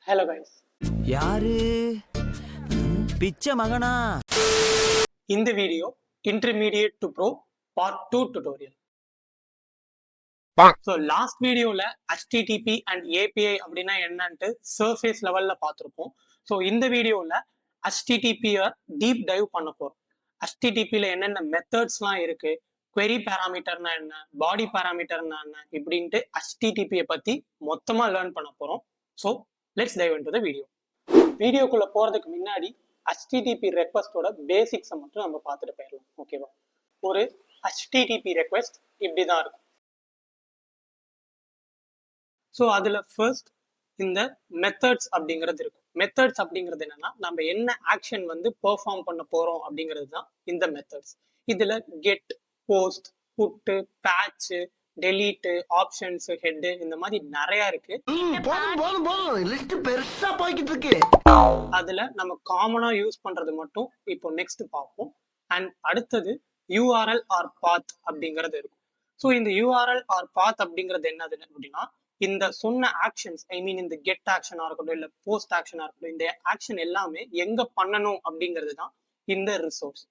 Hello guys. யாரு பிச்சை மகனா? இந்த video intermediate to pro part 2 tutorial. So last வீடியோல HTTP and API அப்படின்னா என்னன்ட்டு surface லெவல்ல பார்த்திருப்போம். ஸோ இந்த வீடியோல HTTP-ய டீப் டைவ் பண்ண போறோம். HTTP-ல என்னென்ன மெத்தட்ஸ்லாம் இருக்கு, query parameterனா என்ன, பாடி parameterனா என்ன இப்படின்ட்டு HTTP-ய பத்தி மொத்தமா லேர்ன் பண்ண போறோம். So let's dive into the video. வீடியோக்குள்ள போறதுக்கு முன்னாடி HTTP ரெக்வஸ்டோட பேசிக்ஸை மட்டும் நம்ம பார்த்துட்டு போயிடலாம். ஓகேவா? ஒரு HTTP ரெக்வஸ்ட் இப்படிதான் இருக்கும். ஸோ அதுல ஃபர்ஸ்ட் இந்த மெத்தட்ஸ் அப்படிங்கிறது இருக்கும். மெத்தட்ஸ் அப்படிங்கிறது என்னன்னா நம்ம என்ன ஆக்ஷன் வந்து பெர்ஃபார்ம் பண்ண போறோம் அப்படிங்கிறது தான் இந்த மெத்தட்ஸ். இதுல கெட், போஸ்ட், புட்டு, பேட்ச், டெலீட், ஆப்ஷன்ஸ், ஹெட் இந்த மாதிரி நிறைய இருக்கு. அதுல நம்ம காமனா யூஸ் பண்றது மட்டும் இப்போ நெக்ஸ்ட் பார்ப்போம். அண்ட் அடுத்தது URL ஆர் பாத் அப்படிங்கிறது இருக்கும். ஸோ இந்த URL ஆர் பாத் அப்படிங்கிறது என்னது அப்படின்னா இந்த சொன்ன ஆக்ஷன்ஸ், ஐ மீன் இந்த கெட் ஆக்ஷனா இருக்கட்டும் இல்ல போஸ்ட் ஆக்ஷனா இருக்கட்டும், இந்த ஆக்ஷன் எல்லாமே எங்க பண்ணணும் அப்படிங்கிறது தான் இந்த ரிசோர்ஸ்.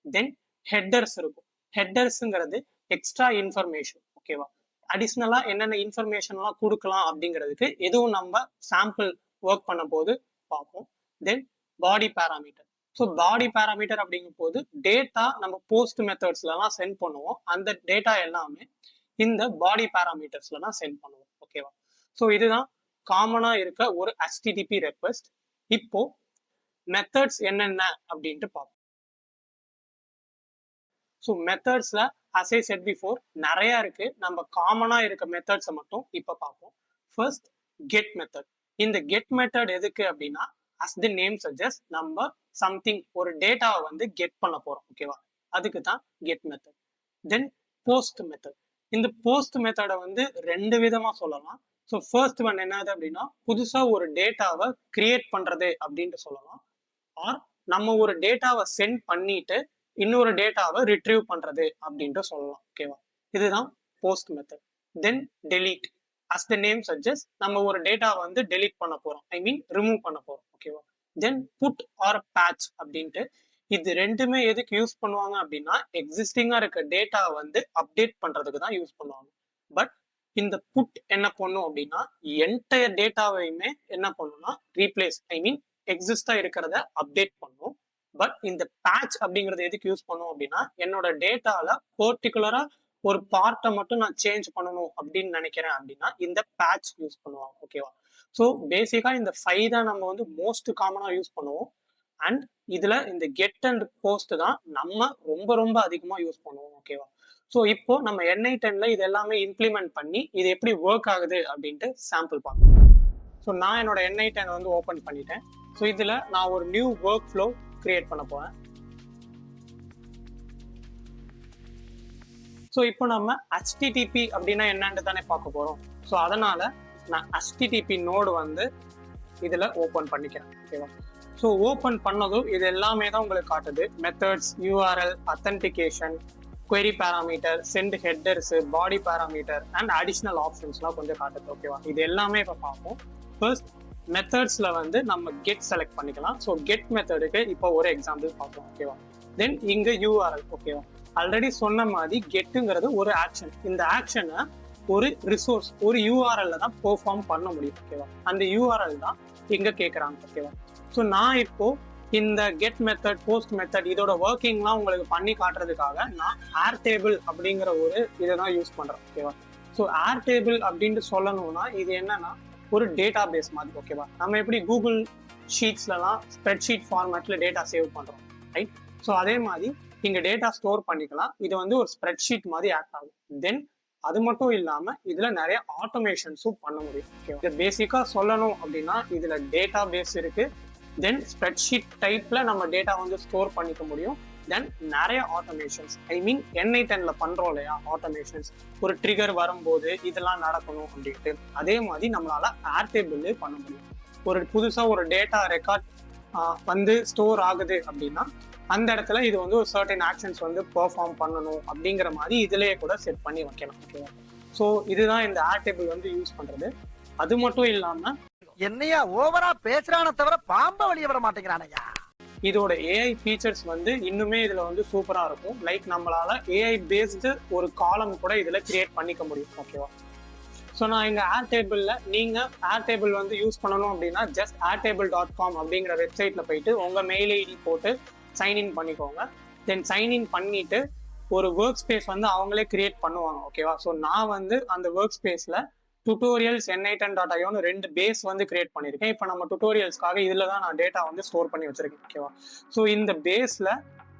தென் ஹெட்டர்ஸ் இருக்கும். ஹெட்டர்ஸ்ங்கிறது எக்ஸ்ட்ரா இன்ஃபர்மேஷன். ஓகேவா? அடிஷ்னலா என்னென்ன இன்ஃபர்மேஷன்லாம் கொடுக்கலாம் அப்படிங்கிறதுக்கு எதுவும் நம்ம சாம்பிள் ஒர்க் பண்ண போது பார்ப்போம். தென் பாடி பேராமீட்டர். ஸோ பாடி பேராமீட்டர் அப்படிங்கும் போது டேட்டா நம்ம போஸ்ட் மெத்தட்ஸ்லாம் சென்ட் பண்ணுவோம். அந்த டேட்டா எல்லாமே இந்த பாடி பேராமீட்டர்ஸ்ல தான் சென்ட் பண்ணுவோம். ஓகேவா? ஸோ இதுதான் காமனா இருக்க ஒரு HTTP ரெக்வெஸ்ட். இப்போ மெத்தட்ஸ் என்னென்ன அப்படின்ட்டு பார்ப்போம். ஸோ மெத்தட்ஸ்ல as I said before நிறைய இருக்கு. நம்ம காமனா இருக்க மெத்தட்ஸை மட்டும் இப்போ பார்ப்போம். First get method. இந்த கெட் மெத்தட் எதுக்கு அப்படின்னா as the name suggests நம்ம சம்திங் ஒரு டேட்டாவை வந்து கெட் பண்ண போறோம். ஓகேவா? அதுக்கு தான் கெட் மெத்தட். தென் போஸ்ட் மெத்தட். இந்த போஸ்ட் மெத்தடை வந்து ரெண்டு விதமா சொல்லலாம். ஸோ ஃபர்ஸ்ட் ஒன் என்னது அப்படின்னா புதுசா ஒரு டேட்டாவை கிரியேட் பண்றது அப்படின்ட்டு சொல்லலாம். ஆர் நம்ம ஒரு டேட்டாவை சென்ட் பண்ணிட்டு இன்னொரு டேட்டாவை ரிட்ரீவ் பண்றது அப்படின்ட்டு சொல்லலாம். ஓகேவா? இதுதான் post method. Then delete. as the name suggests நம்ம ஒரு டேட்டாவை வந்து டெலீட் பண்ண போறோம், ஐ மீன் ரிமூவ் பண்ண போறோம். ஓகேவா? தென் புட் ஆர் பேட்ச் அப்படின்ட்டு இது ரெண்டுமே எதுக்கு யூஸ் பண்ணுவாங்க அப்படின்னா எக்ஸிஸ்டிங்கா இருக்க டேட்டாவை வந்து அப்டேட் பண்றதுக்கு தான் யூஸ் பண்ணுவாங்க. பட் இந்த புட் என்ன பண்ணும் அப்படின்னா என்டையர் டேட்டாவையுமே என்ன பண்ணும்னா ரீப்ளேஸ், ஐ மீன் எக்ஸிஸ்டா இருக்கிறத அப்டேட் பண்ணும். பட் இந்த பேட்ச் அப்படிங்கறது எதுக்கு யூஸ் பண்ணும் அப்படின்னா என்னோட டேட்டால பர்டிகுலரா ஒரு பார்ட்டை மட்டும் நான் சேஞ்ச் பண்ணணும் அப்படின்னு நினைக்கிறேன் அப்படின்னா இந்த பேட்ச் யூஸ் பண்ணுவாங்க. ஓகேவா? ஸோ பேசிக்கா இந்த 5 தான் நம்ம வந்து மோஸ்ட் காமனா யூஸ் பண்ணுவோம். அண்ட் இதுல இந்த கெட் அண்ட் போஸ்ட் தான் நம்ம ரொம்ப ரொம்ப அதிகமா யூஸ் பண்ணுவோம். ஓகேவா? ஸோ இப்போ நம்ம NI10ல இது எல்லாமே இம்ப்ளிமெண்ட் பண்ணி இது எப்படி ஒர்க் ஆகுது அப்படின்ட்டு சாம்பிள் பார்க்கலாம். ஸோ நான் என்னோட NI10 வந்து ஓப்பன் பண்ணிட்டேன். ஸோ இதுல நான் ஒரு நியூ ஒர்க் ஃப்ளோ கிரியேட் பண்ண போறேன். ஸோ இப்போ நம்ம HTTP அப்படின்னா என்னன்னு தானே பார்க்க போறோம். ஸோ அதனால நான் HTTP நோடு வந்து இதுல ஓப்பன் பண்ணிக்கிறேன். ஓகேவா? ஸோ ஓப்பன் பண்ணதும் இது எல்லாமே தான் உங்களுக்கு காட்டுது. Methods, URL, authentication, query parameter, send headers, body parameter and additional ஆப்ஷன்ஸ்லாம் கொஞ்சம் காட்டுது. ஓகேவா? இது எல்லாமே இப்போ பார்ப்போம். ஃபர்ஸ்ட் மெத்தட்ஸ்ல வந்து நம்ம கெட் செலக்ட் பண்ணிக்கலாம். ஸோ கெட் மெத்தடுக்கு இப்போ ஒரு எக்ஸாம்பிள் பார்ப்போம். ஓகேவா? தென் இங்க URL. ஓகேவா? ஆல்ரெடி சொன்ன மாதிரி கெட்டுங்கிறது ஒரு ஆக்ஷன். இந்த ஆக்ஷனை ஒரு ரிசோர்ஸ், ஒரு URL தான் பெர்ஃபார்ம் பண்ண முடியும். ஓகேவா? அந்த URL தான் இங்க கேட்குறாங்க. ஓகேவா? ஸோ நான் இப்போ இந்த கெட் மெத்தட், போஸ்ட் மெத்தட் இதோட ஒர்க்கிங்லாம் உங்களுக்கு பண்ணி காட்டுறதுக்காக நான் ஏர் டேபிள் அப்படிங்கிற ஒரு இதை தான் யூஸ் பண்றேன். ஓகேவா? ஸோ ஏர் டேபிள் அப்படின்ட்டு சொல்லணும்னா இது என்னன்னா ஒரு டேட்டா பேஸ் மாதிரி. ஓகேவா? நம்ம எப்படி கூகுள் ஷீட்ஸ்லாம் ஸ்ப்ரெட்ஷீட் ஃபார்மேட்ல டேட்டா சேவ் பண்றோம், ரைட்? ஸோ அதே மாதிரி இங்க டேட்டா ஸ்டோர் பண்ணிக்கலாம். இது வந்து ஒரு ஸ்ப்ரெட்ஷீட் மாதிரி ஆக்ட் ஆகும். தென் அது மட்டும் இல்லாம இதுல நிறைய ஆட்டோமேஷன்ஸும் பண்ண முடியும். ஓகேவா? இது பேசிக்கா சொல்லணும் அப்படின்னா இதுல டேட்டா பேஸ் இருக்கு. தென் ஸ்ப்ரெட்ஷீட் டைப்ல நம்ம டேட்டா வந்து ஸ்டோர் பண்ணிக்க முடியும். தென் நிறைய ஆட்டோமேஷன்ஸ், ஐ மீன் NI10ல பண்றோம் இல்லையா ஆட்டோமேஷன்ஸ், ஒரு ட்ரிகர் வரும்போது இதெல்லாம் நடக்கணும் அப்படின்ட்டு அதே மாதிரி நம்மளால ஏர் டேபிள் பண்ண முடியும். ஒரு புதுசா ஒரு டேட்டா ரெக்கார்ட் வந்து ஸ்டோர் ஆகுது அப்படின்னா அந்த இடத்துல இது வந்து ஒரு சர்டன் ஆக்ஷன்ஸ் வந்து பெர்ஃபார்ம் பண்ணணும் அப்படிங்கிற மாதிரி இதுலயே கூட செட் பண்ணி வைக்கலாம். ஓகேவா? ஸோ இதுதான் இந்த ஏர் டேபிள் வந்து யூஸ் பண்றது. அது மட்டும் இல்லாம என்னையா ஓவரா பேசுறான தவிர பாம்ப வெளிய விட மாட்டேங்கிறானயா. இதோட ஏஐ ஃபீச்சர்ஸ் வந்து இன்னுமே இதுல வந்து சூப்பரா இருக்கும். லைக் நம்மளால ஏஐ பேஸ்டு ஒரு காலம் கூட இதுல கிரியேட் பண்ணிக்க முடியும். ஓகேவா? ஸோ நான் இங்கே ஏர்டேபிளில் நீங்கள் ஏர்டேபிள் வந்து யூஸ் பண்ணணும் அப்படின்னா ஜஸ்ட் airtable.com அப்படிங்கிற வெப்சைட்டில் போயிட்டு உங்கள் மெயில் ஐடி போட்டு சைன்இன் பண்ணிக்கோங்க. தென் சைன்இன் பண்ணிவிட்டு ஒரு ஒர்க் ஸ்பேஸ் வந்து அவங்களே கிரியேட் பண்ணுவாங்க. ஓகேவா? ஸோ நான் வந்து அந்த ஒர்க் ஸ்பேஸில் tutorials n8n.ioன்னு 2 பேஸ் வந்து கிரியேட் பண்ணியிருக்கேன். இப்போ நம்ம டுட்டோரியல்ஸ்க்காக இதில் தான் நான் டேட்டா வந்து ஸ்டோர் பண்ணி வச்சுருக்கேன். ஓகேவா? ஸோ இந்த பேஸில்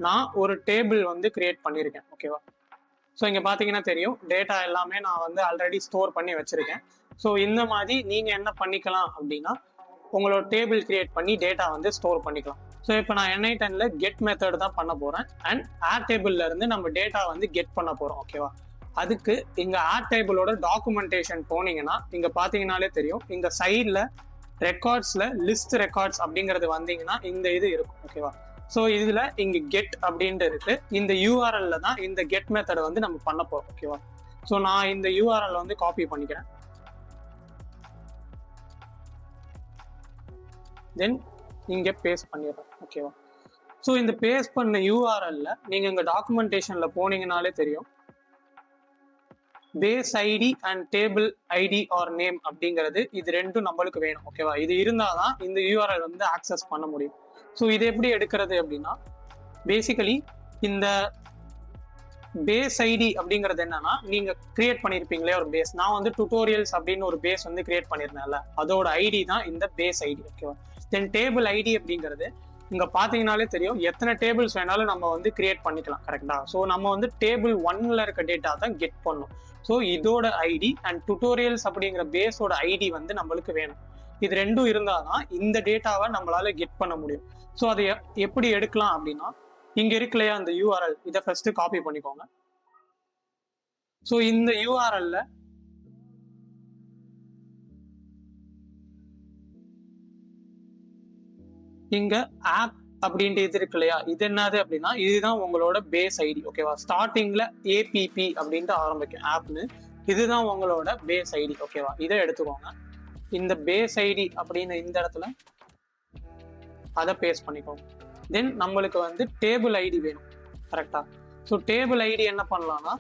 நான் ஒரு டேபிள் வந்து கிரியேட் பண்ணியிருக்கேன். ஓகேவா? ஸோ இங்கே பார்த்தீங்கன்னா தெரியும், டேட்டா எல்லாமே நான் வந்து ஆல்ரெடி ஸ்டோர் பண்ணி வச்சுருக்கேன். ஸோ இந்த மாதிரி நீங்கள் என்ன பண்ணிக்கலாம் அப்படின்னா உங்களோட டேபிள் கிரியேட் பண்ணி டேட்டா வந்து ஸ்டோர் பண்ணிக்கலாம். ஸோ இப்போ நான் n8nல கெட் மெத்தட் தான் பண்ண போகிறேன். அண்ட் ஏர்டேபிள்ல இருந்து நம்ம டேட்டா வந்து கெட் பண்ண போகிறோம். ஓகேவா? அதுக்கு இங்கே ஏர்டேபிளோட டாக்குமெண்டேஷன் போனீங்கன்னா இங்கே பார்த்தீங்கன்னாலே தெரியும், இங்கே சைடில் ரெக்கார்ட்ஸில் லிஸ்ட் ரெக்கார்ட்ஸ் அப்படிங்கிறது வந்தீங்கன்னா இந்த இது இருக்கும். ஓகேவா? ஸோ இதில் இங்கே கெட் அப்படின்ட்டு இருக்கு. இந்த யூஆர்எல்ல தான் இந்த கெட் மெத்தடை வந்து நம்ம பண்ண போகிறோம். ஓகேவா? ஸோ நான் இந்த யூஆர்எல் வந்து காப்பி பண்ணிக்கிறேன். தென் இங்கே பேஸ்ட் பண்ணிடுறேன். ஓகேவா? ஸோ இந்த பேஸ்ட் பண்ண யூஆர்எல்ல நீங்கள் இங்கே டாக்குமெண்டேஷனில் போனீங்கனாலே தெரியும், base ID and table ID or name அப்படிங்கிறது இது ரெண்டும் நம்மளுக்கு வேணும். ஓகேவா? இது இருந்தால் தான் இந்த யூஆர்எல் வந்து ஆக்சஸ் பண்ண முடியும். ஸோ இது எப்படி எடுக்கிறது அப்படின்னா பேசிக்கலி இந்த பேஸ் ஐடி அப்படிங்கிறது என்னன்னா நீங்கள் கிரியேட் பண்ணியிருப்பீங்களே ஒரு பேஸ். நான் வந்து டுட்டோரியல்ஸ் அப்படின்னு ஒரு பேஸ் வந்து கிரியேட் பண்ணியிருந்தேன்ல, அதோட ஐடி தான் இந்த பேஸ் ஐடி. ஓகேவா? தென் டேபிள் ஐடி அப்படிங்கிறது இங்கே பார்த்தீங்கன்னாலே தெரியும், எத்தனை டேபிள்ஸ் வேணாலும் நம்ம வந்து கிரியேட் பண்ணிக்கலாம். கரெக்டாக? ஸோ நம்ம வந்து டேபிள் 1ல இருக்க டேட்டா தான் கெட் பண்ணும். ஸோ இதோட ஐடி அண்ட் டுட்டோரியல்ஸ் அப்படிங்கிற பேஸோட ஐடி வந்து நம்மளுக்கு வேணும். இது ரெண்டும் இருந்தால் தான் இந்த டேட்டாவை நம்மளால கெட் பண்ண முடியும். ஸோ அதை எப்படி எடுக்கலாம் அப்படின்னா இங்கே இருக்குல்லையா அந்த யூஆர்எல், இதை ஃபர்ஸ்ட் காப்பி பண்ணிக்கோங்க. ஸோ இந்த யூஆர்எல்ல இங்க ஆப் அப்படின்ட்டு இது இருக்கு இல்லையா, இது என்னது அப்படின்னா இதுதான் உங்களோட பேஸ் ஐடி. ஓகேவா? ஸ்டார்டிங்ல ஏபிபி அப்படின்ட்டு ஆரம்பிக்கும் ஆப்னு, இதுதான் உங்களோட பேஸ் ஐடி. ஓகேவா? இதை எடுத்துக்கோங்க. இந்த பேஸ் ஐடி அப்படின்னு இந்த இடத்துல அதை பேஸ்ட் பண்ணிக்கோங்க. தென் நம்மளுக்கு வந்து டேபிள் ஐடி வேணும். கரெக்டா? ஸோ டேபிள் ஐடி என்ன பண்ணலாம்னா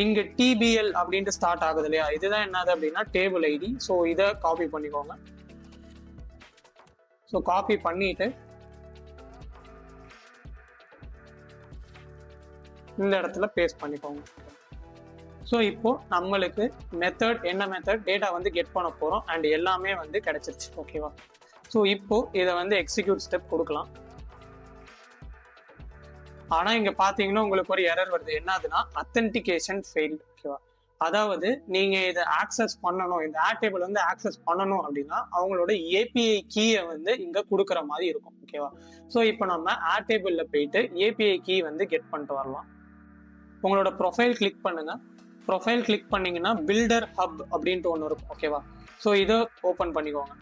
இங்க டிபிஎல் அப்படின்ட்டு ஸ்டார்ட் ஆகுது இல்லையா, இதுதான் என்னது அப்படின்னா டேபிள் ஐடி. ஸோ இதை காப்பி பண்ணிக்கோங்க. ஸோ காப்பி பண்ணிட்டு இந்த இடத்துல பேஸ்ட் பண்ணிக்கோங்க. ஸோ இப்போ நம்மளுக்கு மெத்தட் என்ன மெத்தட் டேட்டா வந்து கெட் பண்ண போகிறோம் அண்ட் எல்லாமே வந்து கிடைச்சிருச்சு. ஓகேவா? ஸோ இப்போ இதை வந்து எக்ஸிக்யூட் ஸ்டெப் கொடுக்கலாம். ஆனால் இங்கே பார்த்தீங்கன்னா உங்களுக்கு ஒரு எரர் வருது. என்னதுன்னா அத்தன்டிகேஷன் ஃபெயில்டு. ஓகேவா? அதாவது நீங்கள் இதை ஆக்சஸ் பண்ணணும், இந்த ஏர்டேபிள் வந்து ஆக்சஸ் பண்ணணும் அப்படின்னா அவங்களோட ஏபிஐ கீயை வந்து இங்கே கொடுக்குற மாதிரி இருக்கும். ஓகேவா? ஸோ இப்போ நம்ம ஏர்டேபிளில் போயிட்டு ஏபிஐ கீ வந்து கெட் பண்ணிட்டு வரலாம். உங்களோட ப்ரொஃபைல் கிளிக் பண்ணுங்க. ப்ரொஃபைல் கிளிக் பண்ணீங்கன்னா பில்டர் ஹப் அப்படின்ட்டு ஒன்று இருக்கும். ஓகேவா? ஸோ இதை ஓப்பன் பண்ணிக்கோங்க.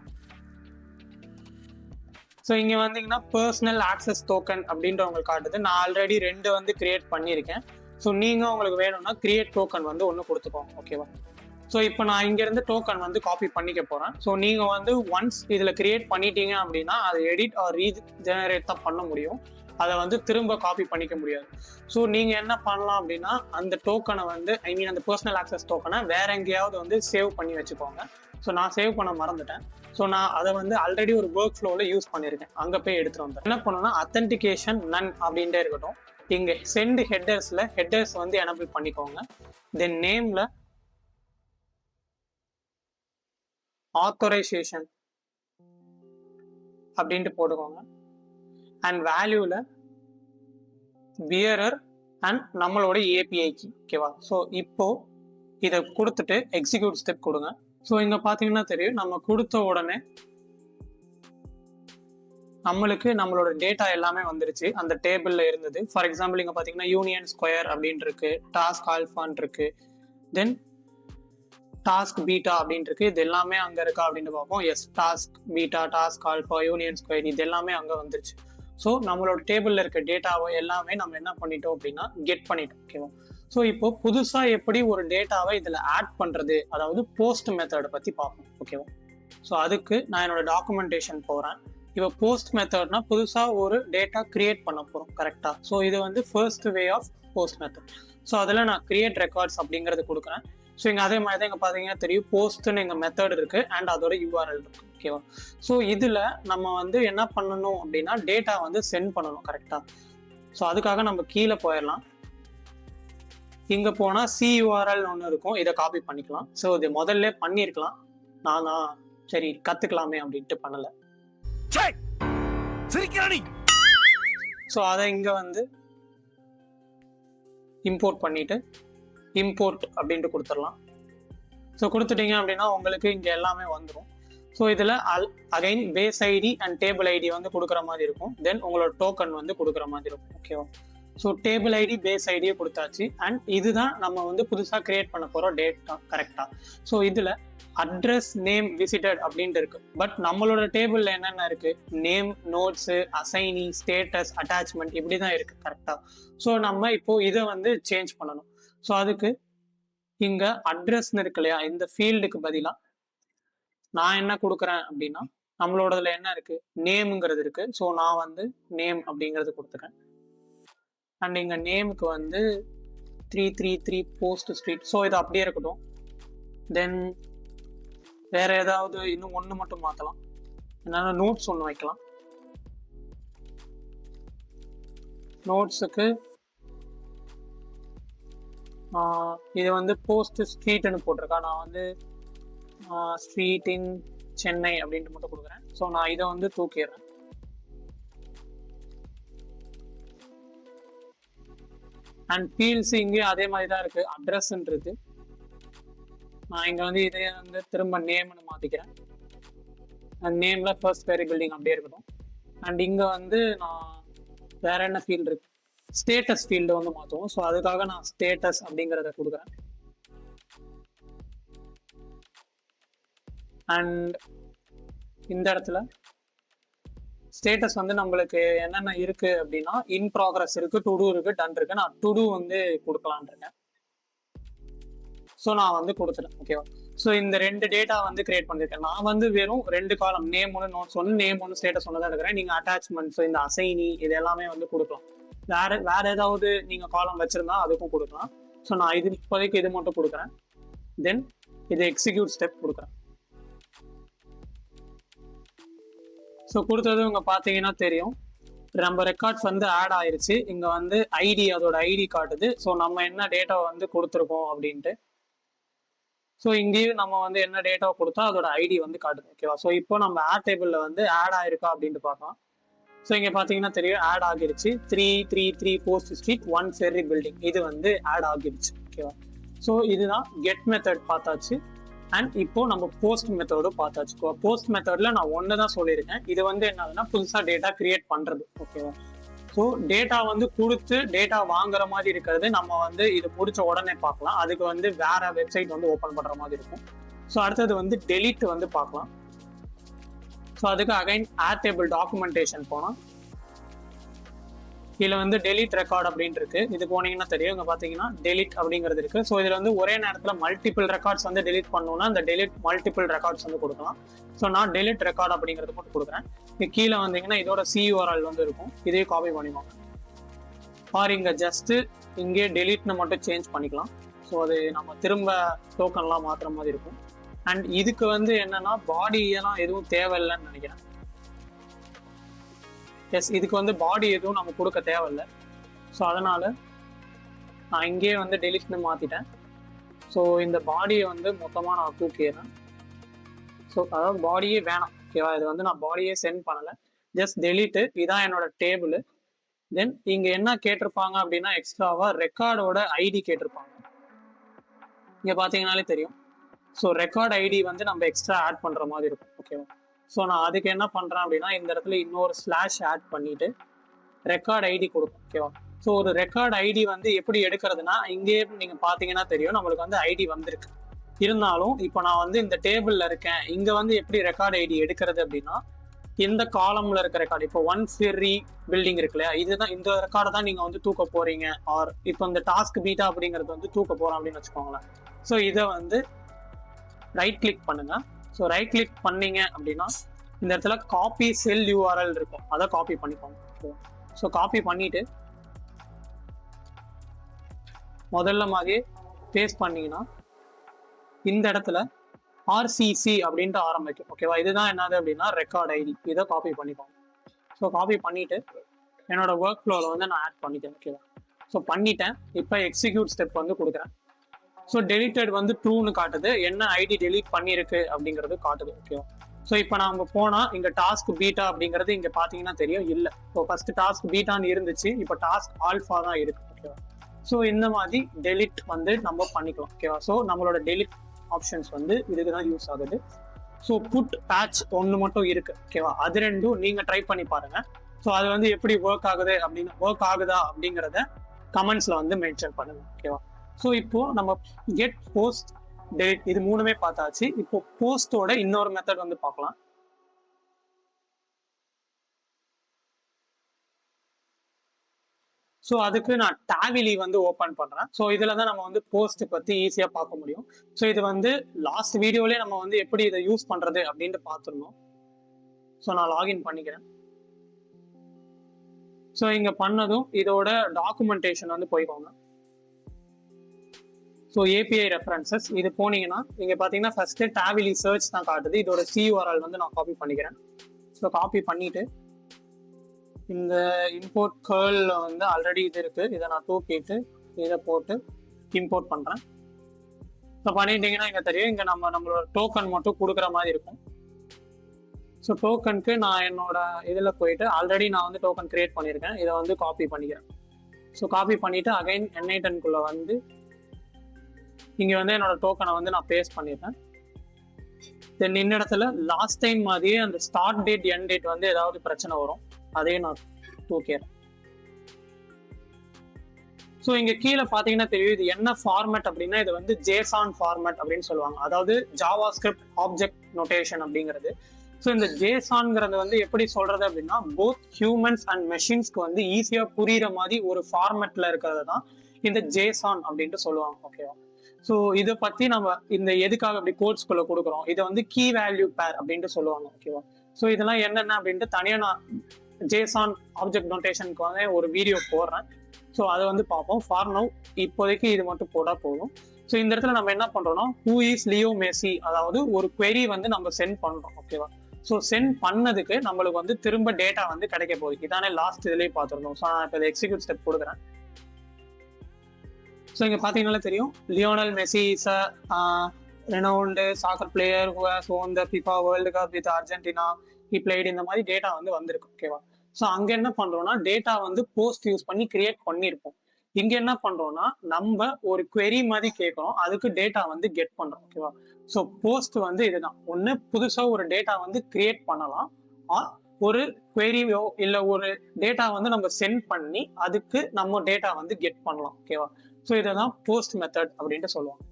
ஸோ இங்கே வந்தீங்கன்னா பர்சனல் ஆக்சஸ் டோக்கன் அப்படின்ற உங்களுக்கு காட்டுது. நான் ஆல்ரெடி 2 வந்து கிரியேட் பண்ணியிருக்கேன். ஸோ நீங்கள் உங்களுக்கு வேணும்னா கிரியேட் டோக்கன் வந்து ஒன்று கொடுத்துக்கோங்க. ஓகேவா? ஸோ இப்போ நான் இங்கேருந்து டோக்கன் வந்து காப்பி பண்ணிக்க போகிறேன். ஸோ நீங்கள் வந்து ஒன்ஸ் இதில் கிரியேட் பண்ணிட்டீங்க அப்படின்னா அதை எடிட் ஆர் ரீஜெனரேட் தான் பண்ண முடியும். அதை வந்து திரும்ப காப்பி பண்ணிக்க முடியாது. ஸோ நீங்கள் என்ன பண்ணலாம் அப்படின்னா அந்த டோக்கனை வந்து அந்த பர்சனல் ஆக்சஸ் டோக்கனை வேற எங்கேயாவது வந்து சேவ் பண்ணி வச்சுக்கோங்க. ஸோ நான் சேவ் பண்ண மறந்துட்டேன். ஸோ நான் அதை வந்து ஆல்ரெடி ஒரு ஒர்க் ஃப்ளோவில் யூஸ் பண்ணியிருக்கேன். அங்கே போய் எடுத்துகிட்டு வந்தேன். என்ன பண்ணணும்னா அத்தன்டிகேஷன் நன் அப்படின்ட்டே இருக்கட்டும். இங்கே சென்ட் ஹெட்டர்ஸ் வந்து எனபிள் பண்ணிக்கோங்க. தென் நேமில் ஆத்தரைசேஷன் அப்படின்ட்டு போட்டுக்கோங்க. அண்ட் வேல்யூவில் பியரர் அண்ட் நம்மளோட ஏபிஐ கீ. ஓகேவா? ஸோ இப்போ இதை கொடுத்துட்டு எக்ஸிக்யூட் ஸ்டெப் கொடுங்க. ஸோ இங்கே பார்த்தீங்கன்னா தெரியும், நம்ம கொடுத்த உடனே நம்மளுக்கு நம்மளோட டேட்டா எல்லாமே வந்துருச்சு. அந்த டேபிளில் இருந்தது. ஃபார் எக்ஸாம்பிள் இங்கே பார்த்தீங்கன்னா யூனியன் ஸ்கொயர் அப்படின்னு இருக்கு, டாஸ்க் ஆல்ஃபான் இருக்கு, தென் டாஸ்க் பீட்டா அப்படின்னு இருக்கு. இது எல்லாமே அங்கே இருக்கா அப்படின்னு பார்ப்போம். Yes, task beta, task alpha, Union Square இது எல்லாமே அங்கே வந்துருச்சு. ஸோ நம்மளோட டேபிளில் இருக்க டேட்டாவை எல்லாமே நம்ம என்ன பண்ணிட்டோம் அப்படின்னா கெட் பண்ணிட்டோம். ஓகேவா? ஸோ இப்போ புதுசாக எப்படி ஒரு டேட்டாவை இதில் ஆட் பண்ணுறது, அதாவது போஸ்ட் மெத்தடை பற்றி பார்ப்போம். ஓகேவா? ஸோ அதுக்கு நான் என்னோட டாக்குமெண்டேஷன் போகிறேன். இப்போ போஸ்ட் மெத்தட்னா புதுசாக ஒரு டேட்டா கிரியேட் பண்ண போகிறோம், கரெக்டாக? ஸோ இது வந்து first way of post method. So அதில் நான் கிரியேட் ரெக்கார்ட்ஸ் அப்படிங்கிறது கொடுக்குறேன். ஸோ இங்கே அதே மாதிரி தான் இங்கே பார்த்தீங்கன்னா தெரியும், போஸ்ட்னு எங்கள் மெத்தட் இருக்குது அண்ட் அதோட URL இருக்குது, ஓகேவா? ஸோ இதில் நம்ம வந்து என்ன பண்ணணும் அப்படின்னா டேட்டா வந்து சென்ட் பண்ணணும், கரெக்டாக? ஸோ அதுக்காக நம்ம கீழே போயிடலாம். இங்கே போனால் CURL ஒன்று இருக்கும், இதை காப்பி பண்ணிக்கலாம். ஸோ இது முதல்ல பண்ணியிருக்கலாம், நானா சரி கற்றுக்கலாமே அப்படின்ட்டு பண்ணலை. ஸோ அதை இங்கே வந்து இம்போர்ட் பண்ணிட்டு இம்போர்ட் அப்படின்ட்டு கொடுத்துடலாம். ஸோ கொடுத்துட்டீங்க அப்படின்னா உங்களுக்கு இங்கே எல்லாமே வந்துடும். ஸோ இதில் again base ID and table ID வந்து கொடுக்குற மாதிரி இருக்கும். தென் உங்களோட டோக்கன் வந்து கொடுக்குற மாதிரி இருக்கும், ஓகேவா? ஸோ டேபிள் ஐடி பேஸ் ஐடியை கொடுத்தாச்சு. அண்ட் இதுதான் நம்ம வந்து புதுசாக கிரியேட் பண்ண போகிறோம் டேட்டா, கரெக்டாக? ஸோ இதில் அட்ரஸ், நேம், விசிட்டட் அப்படின்ட்டு இருக்கு. பட் நம்மளோட டேபிளில் என்னென்ன இருக்கு? நேம், நோட்ஸு, அசைனி, ஸ்டேட்டஸ், அட்டாச்மெண்ட் இப்படி தான் இருக்கு, கரெக்டாக? ஸோ நம்ம இப்போ இதை வந்து சேஞ்ச் பண்ணணும். ஸோ அதுக்கு இங்கே அட்ரஸ்ன்னு இருக்கு இல்லையா, இந்த ஃபீல்டுக்கு பதிலாக நான் என்ன கொடுக்குறேன் அப்படின்னா நம்மளோடதுல என்ன இருக்கு? நேமுங்கிறது இருக்கு. ஸோ நான் வந்து நேம் அப்படிங்கிறது கொடுத்துக்கிறேன். அண்ட் இங்கே நேமுக்கு வந்து 333 போஸ்ட் ஸ்ட்ரீட். ஸோ இது அப்படியே இருக்கட்டும். தென் வேற ஏதாவது இன்னும் ஒன்று மட்டும் மாற்றலாம். என்னன்னா நோட்ஸ் ஒன்று வைக்கலாம். நோட்ஸுக்கு இது வந்து போஸ்ட் ஸ்ட்ரீட்னு போட்டிருக்கா, நான் வந்து ஸ்ட்ரீட் இன் சென்னை அப்படின்ட்டு மட்டும் கொடுக்குறேன். ஸோ நான் இதை வந்து தூக்கிடுறேன். அண்ட் ஃபீல்ட்ஸ் இங்கே அதே மாதிரி தான் இருக்கு, அட்ரஸ்ன்றது. நான் இங்கே வந்து இதை வந்து திரும்ப நேம்னு மாற்றிக்கிறேன். அண்ட் நேமில் ஃபர்ஸ்ட் வேரி பில்டிங் அப்படியே இருக்கட்டும். அண்ட் இங்கே வந்து நான் வேற என்ன ஃபீல்டு இருக்கு? ஸ்டேட்டஸ் ஃபீல்டு வந்து மாற்றுவோம். ஸோ அதுக்காக நான் ஸ்டேட்டஸ் அப்படிங்கிறத கொடுக்குறேன். அண்ட் இந்த இடத்துல ஸ்டேட்டஸ் வந்து நம்மளுக்கு என்னென்ன இருக்கு அப்படின்னா இன் ப்ராக்ரஸ் இருக்கு, டு டூ இருக்கு, டன் இருக்கு. நான் டு டூ வந்து கொடுக்கலான் இருக்கேன். ஸோ நான் வந்து கொடுத்துட்டேன், ஓகேவா? ஸோ இந்த ரெண்டு டேட்டா வந்து கிரியேட் பண்ணிருக்கேன். நான் வந்து வெறும் 2 காலம், நேம் ஒன்று, நோட்ஸ் ஒன்று, நேம் ஒன்று, ஸ்டேட்டஸ் ஒன்று தான் இருக்கிறேன். நீங்கள் அட்டாச்மெண்ட்ஸ், இந்த அசைனி இது எல்லாமே வந்து கொடுக்கலாம். வேற ஏதாவது நீங்கள் காலம் வச்சிருந்தா அதுக்கும் கொடுக்கலாம். ஸோ நான் இது இப்போதைக்கு இது மட்டும் கொடுக்குறேன். தென் இது எக்ஸிக்யூட் ஸ்டெப் கொடுக்குறேன். ஸோ கொடுத்தது இங்கே பார்த்தீங்கன்னா தெரியும், நம்ம ரெக்கார்ட்ஸ் வந்து ஆட் ஆயிருச்சு. இங்கே வந்து ஐடி, அதோட ஐடி காட்டுது. ஸோ நம்ம என்ன டேட்டாவை வந்து கொடுத்துருக்கோம் அப்படின்ட்டு. ஸோ இங்கேயும் நம்ம வந்து என்ன டேட்டாவை கொடுத்தா அதோட ஐடி வந்து காட்டுது, ஓகேவா? ஸோ இப்போ நம்ம ஆட் டேபிளில் வந்து ஆட் ஆயிருக்கா அப்படின்ட்டு பார்க்கலாம். ஸோ இங்கே பார்த்தீங்கன்னா தெரியும் ஆட் ஆகிருச்சு. 333 போஸ்ட் ஸ்ட்ரீட் 1 ஃபெர்ரி பில்டிங் இது வந்து ஆட் ஆகிருச்சு, ஓகேவா? ஸோ இதுதான் கெட் மெத்தட் பார்த்தாச்சு. அண்ட் இப்போ நம்ம போஸ்ட் மெத்தடும் பார்த்தாச்சு. போஸ்ட் மெத்தட்ல நான் ஒன்று தான் சொல்லியிருக்கேன். இது வந்து என்னதுன்னா புதுசாக டேட்டா கிரியேட் பண்ணுறது, ஓகேவா? ஸோ டேட்டா வந்து கொடுத்து டேட்டா வாங்குற மாதிரி இருக்கிறது நம்ம வந்து இது முடிச்ச உடனே பார்க்கலாம். அதுக்கு வந்து வேற வெப்சைட் வந்து ஓப்பன் பண்ணுற மாதிரி இருக்கும். ஸோ அடுத்தது வந்து டெலிட் வந்து பார்க்கலாம். ஸோ அதுக்கு அகைன் ஆட் டேபிள் டாக்குமெண்டேஷன் போனால் இதில் வந்து டெலிட் ரெக்கார்ட் அப்படின்னு இருக்கு. இது போனீங்கன்னா தெரியும், இங்கே பார்த்தீங்கன்னா டெலிட் அப்படிங்கிறது இருக்கு. ஸோ இதில் வந்து ஒரே நேரத்தில் மல்டிபிள் ரெக்கார்ட்ஸ் வந்து டெலிட் பண்ணணும்னா இந்த டெலிட் மல்டிபிள் ரெக்கார்ட்ஸ் வந்து கொடுக்கலாம். ஸோ நான் டெலிட் ரெக்கார்ட் அப்படிங்கிறது மட்டும் கொடுக்குறேன். இங்கே கீழே வந்தீங்கன்னா இதோட CURL வந்து இருக்கும், இதையே காப்பி பண்ணிக்கோங்க. ஆர் இங்கே ஜஸ்ட்டு இங்கே டெலிட்னு மட்டும் சேஞ்ச் பண்ணிக்கலாம். ஸோ அது நம்ம திரும்ப டோக்கன்லாம் மாற்றுற மாதிரி இருக்கும். அண்ட் இதுக்கு வந்து என்னன்னா பாடியெல்லாம் எதுவும் தேவையில்லைன்னு நினைக்கிறேன். எஸ், இதுக்கு வந்து பாடி எதுவும் நம்ம கொடுக்க தேவையில்லை. ஸோ அதனால் நான் இங்கேயே வந்து டெலிட்னு மாற்றிட்டேன். ஸோ இந்த பாடியை வந்து மொத்தமாக நான் தூக்கிடுறேன். ஸோ அதாவது பாடியே வேணாம், ஓகேவா? இது வந்து நான் பாடியே சென்ட் பண்ணலை, ஜஸ்ட் டெலிட்டு. இதான் என்னோட டேபிள். தென் இங்கே என்ன கேட்டிருப்பாங்க அப்படின்னா எக்ஸ்ட்ராவாக ரெக்கார்டோட ஐடி கேட்டிருப்பாங்க. இங்கே பார்த்தீங்கன்னாலே தெரியும். ஸோ ரெக்கார்ட் ஐடி வந்து நம்ம எக்ஸ்ட்ரா ஆட் பண்ணுற மாதிரி இருக்கும், ஓகேவா? ஸோ நான் அதுக்கு என்ன பண்ணுறேன் அப்படின்னா இந்த இடத்துல இன்னொரு ஸ்லாஷ் ஆட் பண்ணிவிட்டு ரெக்கார்ட் ஐடி கொடுக்கும், ஓகேவா? ஸோ ஒரு ரெக்கார்ட் ஐடி வந்து எப்படி எடுக்கிறதுனா இங்கேயே நீங்கள் பார்த்தீங்கன்னா தெரியும் நம்மளுக்கு வந்து ஐடி வந்திருக்கு. இருந்தாலும் இப்போ நான் வந்து இந்த டேபிளில் இருக்கேன். இங்கே வந்து எப்படி ரெக்கார்ட் ஐடி எடுக்கிறது அப்படின்னா இந்த காலமில் இருக்க ரெக்கார்டு, இப்போ 1 ஃபெர்ரி பில்டிங் இருக்கு இல்லையா, இதுதான் இந்த ரெக்கார்டை தான் நீங்கள் வந்து தூக்க போகிறீங்க. ஆர் இப்போ இந்த டாஸ்க் பீட்டா அப்படிங்கிறது வந்து தூக்க போகிறோம் அப்படின்னு வச்சுக்கோங்களேன். ஸோ இதை வந்து ரைட் கிளிக் பண்ணுங்க. ஸோ ரைட் கிளிக் பண்ணீங்க அப்படின்னா இந்த இடத்துல காப்பி செல் யூஆர்எல் இருக்கும், அதை காப்பி பண்ணிக்கோங்க. ஸோ காப்பி பண்ணிட்டு முதல்ல மாதிரியே பேஸ்ட் பண்ணீங்கன்னா இந்த இடத்துல ஆர்சிசி அப்படின்ட்டு ஆரம்பிக்கும். ஓகேவா, இதுதான் என்னது அப்படின்னா ரெக்கார்ட் ஐடி. இதை காப்பி பண்ணிக்கோங்க. ஸோ காப்பி பண்ணிட்டு என்னோட ஒர்க் ஃப்ளோவில் வந்து நான் ஆட் பண்ணிக்கிறேன். ஓகேவா, ஸோ பண்ணிட்டேன். இப்போ எக்ஸிக்யூட் ஸ்டெப் வந்து கொடுக்குறேன். ஸோ டெலிட்டட் வந்து ட்ரூன்னு காட்டுது, என்ன ஐடி டெலீட் பண்ணியிருக்கு அப்படிங்கிறது காட்டுது. ஓகேவா, ஸோ இப்போ நாங்கள் போனால் இங்கே டாஸ்க் பீட்டா அப்படிங்கிறது இங்கே பார்த்தீங்கன்னா தெரியும் இல்லை. ஸோ ஃபர்ஸ்ட் டாஸ்க் பீட்டான்னு இருந்துச்சு, இப்போ டாஸ்க் ஆல்ஃபா தான் இருக்கு. ஓகேவா, ஸோ இந்த மாதிரி டெலிட் வந்து நம்ம பண்ணிக்கலாம். ஓகேவா, ஸோ நம்மளோட டெலிட் ஆப்ஷன்ஸ் வந்து இதுக்கு தான் யூஸ் ஆகுது. ஸோ புட் பேட்ச் ஒன்று மட்டும் இருக்கு. ஓகேவா, அது ரெண்டும் நீங்கள் ட்ரை பண்ணி பாருங்க. ஸோ அது வந்து எப்படி ஒர்க் ஆகுது அப்படின்னு, ஒர்க் ஆகுதா அப்படிங்கிறத கமெண்ட்ஸில் வந்து மென்ஷன் பண்ணுங்க. ஓகேவா, ஸோ இப்போ நம்ம கெட் போஸ்ட் டெலிட் இது மூணுமே பார்த்தாச்சு. இப்போ போஸ்டோட இன்னொரு மெத்தட் வந்து பார்க்கலாம். ஸோ அதுக்கு நான் டேவிலி வந்து ஓப்பன் பண்ணுறேன். ஸோ இதில் தான் நம்ம வந்து போஸ்ட் பற்றி ஈஸியாக பார்க்க முடியும். ஸோ இது வந்து லாஸ்ட் வீடியோலேயே நம்ம வந்து எப்படி இதை யூஸ் பண்ணுறது அப்படின்ட்டு பார்த்துருந்தோம். ஸோ நான் லாகின் பண்ணிக்கிறேன். ஸோ இங்கே பண்ணதும் இதோட டாக்குமெண்டேஷன் வந்து போய்க்கோங்க. ஸோ ஏபிஐ ரெஃபரன்சஸ் இது போனீங்கன்னா இங்கே பார்த்தீங்கன்னா ஃபர்ஸ்ட் டேவிலி சர்ச் தான் காட்டுது. இதோட சியூஆர்எல் வந்து நான் காப்பி பண்ணிக்கிறேன். ஸோ காப்பி பண்ணிட்டு இந்த இம்போர்ட் கர்ல வந்து ஆல்ரெடி இது இருக்கு, இதை நான் தூக்கிட்டு இதை போட்டு இம்போர்ட் பண்றேன். ஸோ பண்ணிட்டீங்கன்னா இங்கே தெரியும், இங்கே நம்மளோட டோக்கன் மட்டும் கொடுக்குற மாதிரி இருக்கும். ஸோ டோக்கனுக்கு நான் என்னோட இதில் போயிட்டு ஆல்ரெடி நான் வந்து டோக்கன் கிரியேட் பண்ணியிருக்கேன், இதை வந்து காப்பி பண்ணிக்கிறேன். ஸோ காப்பி பண்ணிட்டு அகைன் N8N வந்து இங்கே வந்து என்னோட டோக்கனை வந்து நான் பேஸ்ட் பண்ணிடுறேன். தென் இந்த இடத்துல லாஸ்ட் டைம் மாதிரியே அந்த ஸ்டார்ட் டேட் எண்ட் டேட் வந்து ஏதாவது பிரச்சனை வரும், அதையும் நான் தூக்கிறேன். ஸோ இங்கே கீழே பார்த்தீங்கன்னா தெரியும் இது என்ன ஃபார்மேட் அப்படின்னா, இது வந்து ஜேசான் ஃபார்மேட் அப்படின்னு சொல்லுவாங்க, அதாவது ஜாவா ஸ்கிரிப்ட் ஆப்ஜெக்ட் நோட்டேஷன் அப்படிங்கிறது. ஸோ இந்த ஜேசான்ங்கிறது வந்து எப்படி சொல்றது அப்படின்னா, போத் ஹியூமன்ஸ் அண்ட் மெஷின்ஸ்க்கு வந்து ஈஸியாக புரியுற மாதிரி ஒரு ஃபார்மேட்ல இருக்கிறது தான் இந்த ஜேசான் அப்படின்ட்டு சொல்லுவாங்க. ஓகேவா, ஸோ இதை பற்றி நம்ம இந்த எதுக்காக அப்படி கோட்ஸ்குள்ள கொடுக்குறோம், இதை வந்து கீ வேல்யூ பேர் அப்படின்ட்டு சொல்லுவாங்க. ஓகேவா, ஸோ இதெல்லாம் என்னென்ன அப்படின்ட்டு தனியாக நான் ஜேசான் ஆப்ஜெக்ட் நோட்டேஷனுக்கு வந்து ஒரு வீடியோ போடுறேன். ஸோ அதை வந்து பார்ப்போம். ஃபார் நவ் இப்போதைக்கு இது மட்டும் போட்டால் போதும். ஸோ இந்த இடத்துல நம்ம என்ன பண்ணுறோம்னா, ஹூ இஸ் லியோ மெஸ்ஸி, அதாவது ஒரு query வந்து நம்ம சென்ட் பண்ணுறோம். ஓகேவா, ஸோ சென்ட் பண்ணதுக்கு நம்மளுக்கு வந்து திரும்ப டேட்டா வந்து கிடைக்க போகுது. இதானே லாஸ்ட் இதுலேயே பார்த்துருந்தோம். ஸோ நான் இப்போ இதை எக்ஸிக்யூட் ஸ்டெப் கொடுக்குறேன். ஸோ இங்கே பார்த்தீங்கன்னா தெரியும், Lionel Messi is a renowned soccer player who has won the FIFA World Cup with Argentina. He played இந்த மாதிரி டேட்டா வந்து வந்திருக்கு. ஓகேவா, ஸோ அங்கே என்ன பண்ணுறோம்னா டேட்டா வந்து போஸ்ட் யூஸ் பண்ணி கிரியேட் பண்ணியிருப்போம். இங்கே என்ன பண்ணுறோம்னா நம்ம ஒரு query மாதிரி கேட்குறோம், அதுக்கு டேட்டா வந்து கெட் பண்ணுறோம். ஓகேவா, ஸோ போஸ்ட் வந்து இதுதான். ஒன்று புதுசாக ஒரு டேட்டா வந்து கிரியேட் பண்ணலாம், ஒரு queryயோ இல்லை ஒரு டேட்டா வந்து நம்ம சென்ட் பண்ணி அதுக்கு நம்ம டேட்டா வந்து கெட் பண்ணலாம். ஓகேவா, ஸோ இதை தான் போஸ்ட் மெத்தட் அப்படின்ட்டு சொல்லுவாங்க.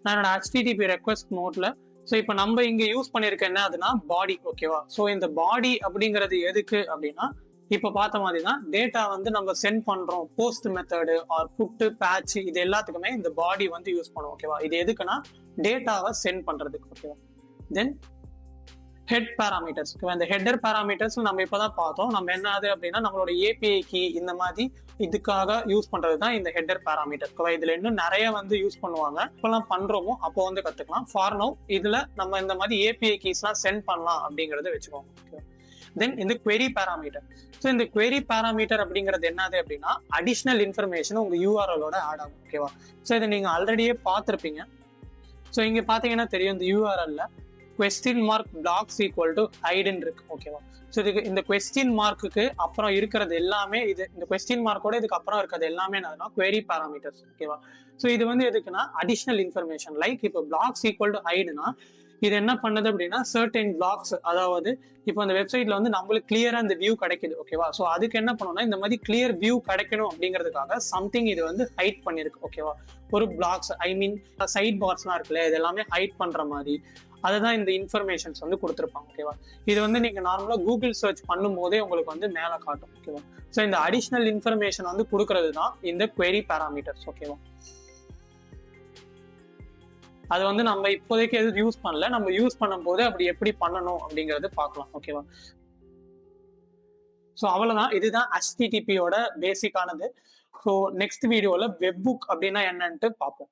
நான் என்னோட HTTP ரெக்வஸ்ட் நோட்ல ஸோ இப்போ நம்ம இங்க யூஸ் பண்ணியிருக்க என்ன அதுனா பாடி. ஓகேவா, ஸோ இந்த பாடி அப்படிங்கிறது எதுக்கு அப்படின்னா, இப்போ பார்த்த மாதிரி தான் டேட்டா வந்து நம்ம சென்ட் பண்றோம், போஸ்ட் மெத்தடு ஆர் புட்டு பேட்ச் இது எல்லாத்துக்குமே இந்த பாடி வந்து யூஸ் பண்ணுவோம். ஓகேவா, இது எதுக்குன்னா டேட்டாவை சென்ட் பண்றதுக்கு. ஓகேவா, தென் ஹெட் பேராமீட்டர்ஸ். இந்த ஹெட்டர் பேராமீட்டர்ஸ் நம்ம இப்போதான் பார்த்தோம். நம்ம என்னது அப்படின்னா நம்மளோட ஏபிஐ கீ இந்த மாதிரி இதுக்காக யூஸ் பண்றது தான் இந்த ஹெட்டர் பேராமீட்டர். இதுல இன்னும் நிறைய வந்து யூஸ் பண்ணுவாங்க, இப்பெல்லாம் பண்றோமோ அப்போ வந்து கத்துக்கலாம். ஃபார் நவ் இதுல நம்ம இந்த மாதிரி ஏபிஐ கீஸ்லாம் சென்ட் பண்ணலாம் அப்படிங்கறத வச்சுக்கோங்க. தென் இந்த query பேராமீட்டர். ஸோ இந்த query பேராமீட்டர் அப்படிங்கிறது என்னது அப்படின்னா, அடிஷ்னல் இன்ஃபர்மேஷன் உங்க யூஆர்எலோட ஆட் ஆகும். ஓகேவா, ஸோ இதை நீங்க ஆல்ரெடியே பார்த்துருப்பீங்க. ஸோ இங்க பாத்தீங்கன்னா தெரியும், இந்த யூஆர்எல்ல question mark blocks equal to hide இருக்கு. ஓகேவா, ஸோ இதுக்கு இந்த question markக்கு அப்புறம் இருக்கிறது எல்லாமே இது, இந்த question markோட இதுக்கு அப்புறம் இருக்கிறது எல்லாமே என்னதுன்னா query parameters. ஓகேவா, ஸோ இது வந்து எதுக்குன்னா அடிஷ்னல் இன்ஃபர்மேஷன். லைக் இப்போ blocks equal to hideனா இது என்ன பண்ணுது அப்படின்னா certain blocks, அதாவது இப்போ அந்த வெப்சைட்ல வந்து நம்மளுக்கு கிளியரா இந்த வியூ கிடைக்குது. ஓகேவா, ஸோ அதுக்கு என்ன பண்ணணும்னா இந்த மாதிரி கிளியர் வியூ கிடைக்கணும் அப்படிங்கிறதுக்காக சம்திங் இது வந்து ஹைட் பண்ணிருக்கு. ஓகேவா, ஒரு பிளாக்ஸ் ஐ மீன் சைட் பார்ஸ்லாம் இருக்குல்ல, இது எல்லாமே ஹைட் பண்ற மாதிரி அதுதான் இந்த இன்ஃபர்மேஷன்ஸ் வந்து கொடுத்துருப்பாங்க. ஓகேவா, இது வந்து நீங்க நார்மலா கூகுள் சர்ச் பண்ணும் போதே உங்களுக்கு வந்து மேலே காட்டும். ஓகேவா, ஸோ இந்த அடிஷ்னல் இன்ஃபர்மேஷன் வந்து கொடுக்கறது தான் இந்த query parameters. ஓகேவா, அது வந்து நம்ம இப்போதைக்கு எதுவும் யூஸ் பண்ணல, நம்ம யூஸ் பண்ணும்போது அப்படி எப்படி பண்ணணும் அப்படிங்கறது பார்க்கலாம். ஓகேவா? ஸோ அவ்வளவுதான். இதுதான் HTTP யோட பேசிக்கானது. ஸோ நெக்ஸ்ட் வீடியோல வெப் புக் அப்படின்னா என்னன்ட்டு பார்ப்போம்.